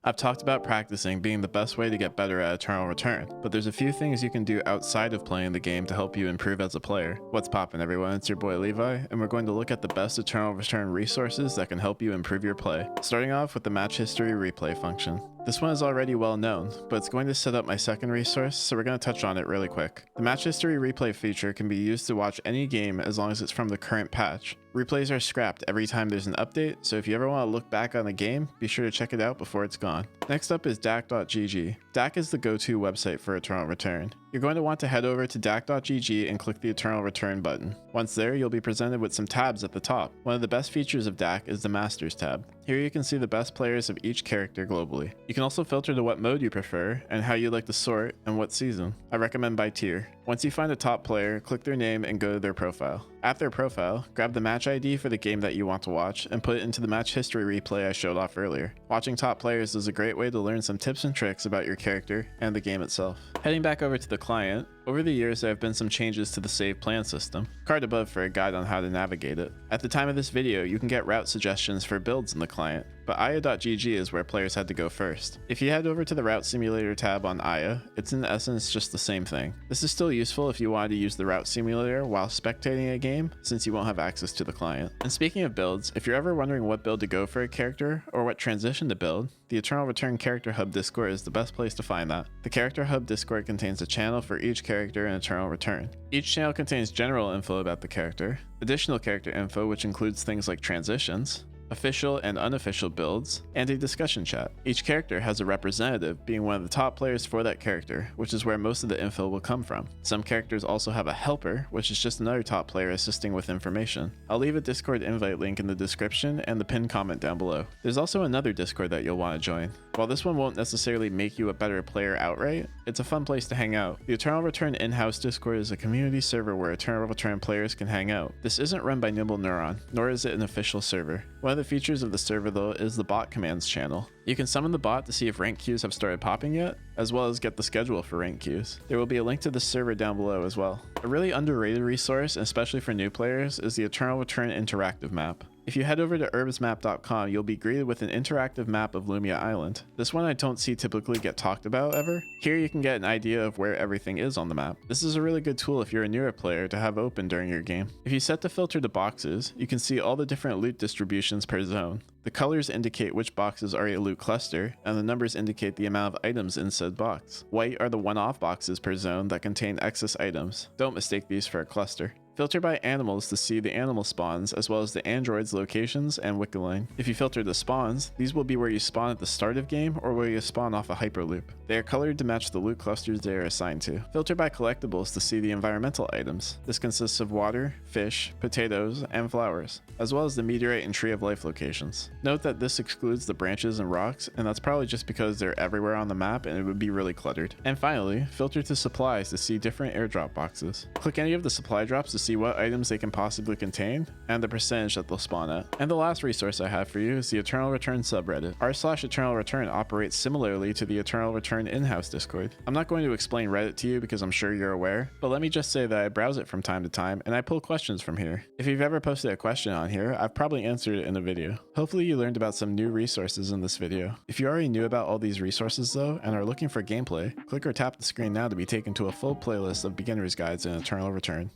I've talked about practicing being the best way to get better at Eternal Return, but there's a few things you can do outside of playing the game to help you improve as a player. What's poppin', everyone? It's your boy Levi, and we're going to look at the best Eternal Return resources that can help you improve your play. Starting off with the match history replay function. This one is already well known, but it's going to set up my second resource, so we're going to touch on it really quick. The match history replay feature can be used to watch any game as long as it's from the current patch. Replays are scrapped every time there's an update, so if you ever want to look back on a game, be sure to check it out before it's gone. Next up is DAC.gg. DAC is the go-to website for Eternal Return. You're going to want to head over to DAC.gg and click the Eternal Return button. Once there, you'll be presented with some tabs at the top. One of the best features of DAC is the Masters tab. Here you can see the best players of each character globally. You can also filter to what mode you prefer and how you like to sort and what season. I recommend by tier. Once you find a top player, click their name and go to their profile. At their profile, grab the match ID for the game that you want to watch and put it into the match history replay I showed off earlier. Watching top players is a great way to learn some tips and tricks about your character and the game itself. Heading back over to the client, over the years there have been some changes to the save plan system. Card above for a guide on how to navigate it. At the time of this video, you can get route suggestions for builds in the client, but Aya.gg is where players had to go first. If you head over to the route simulator tab on Aya, it's in essence just the same thing. This is still useful if you wanted to use the route simulator while spectating a game, since you won't have access to the client. And speaking of builds, if you're ever wondering what build to go for a character or what transition to build, the Eternal Return Character Hub Discord is the best place to find that. The Character Hub Discord contains a channel for each character in Eternal Return. Each channel contains general info about the character, additional character info which includes things like transitions, official and unofficial builds, and a discussion chat. Each character has a representative being one of the top players for that character, which is where most of the info will come from. Some characters also have a helper, which is just another top player assisting with information. I'll leave a Discord invite link in the description and the pinned comment down below. There's also another Discord that you'll want to join. While this one won't necessarily make you a better player outright, it's a fun place to hang out. The Eternal Return in-house Discord is a community server where Eternal Return players can hang out. This isn't run by Nimble Neuron, nor is it an official server. One of the features of the server though is the bot commands channel. You can summon the bot to see if rank queues have started popping yet, as well as get the schedule for rank queues. There will be a link to the server down below as well. A really underrated resource, especially for new players, is the Eternal Return interactive map. If you head over to ERBSmap.com, you'll be greeted with an interactive map of Lumia Island. This one I don't see typically get talked about ever. Here you can get an idea of where everything is on the map. This is a really good tool if you're a newer player to have open during your game. If you set the filter to boxes, you can see all the different loot distributions per zone. The colors indicate which boxes are a loot cluster, and the numbers indicate the amount of items in said box. White are the one-off boxes per zone that contain excess items. Don't mistake these for a cluster. Filter by animals to see the animal spawns, as well as the androids' locations and Wikiline. If you filter the spawns, these will be where you spawn at the start of game or where you spawn off a hyperloop. They are colored to match the loot clusters they are assigned to. Filter by collectibles to see the environmental items. This consists of water, fish, potatoes, and flowers, as well as the meteorite and tree of life locations. Note that this excludes the branches and rocks, and that's probably just because they're everywhere on the map and it would be really cluttered. And finally, filter to supplies to see different airdrop boxes. Click any of the supply drops to see what items they can possibly contain and the percentage that they'll spawn at. And the last resource I have for you is the Eternal Return subreddit. r/Eternal Return operates similarly to the Eternal Return in-house Discord. I'm not going to explain Reddit to you because I'm sure you're aware, but let me just say that I browse it from time to time and I pull questions from here. If you've ever posted a question on here, I've probably answered it in a video. Hopefully you learned about some new resources in this video. If you already knew about all these resources though and are looking for gameplay, click or tap the screen now to be taken to a full playlist of beginner's guides in Eternal Return.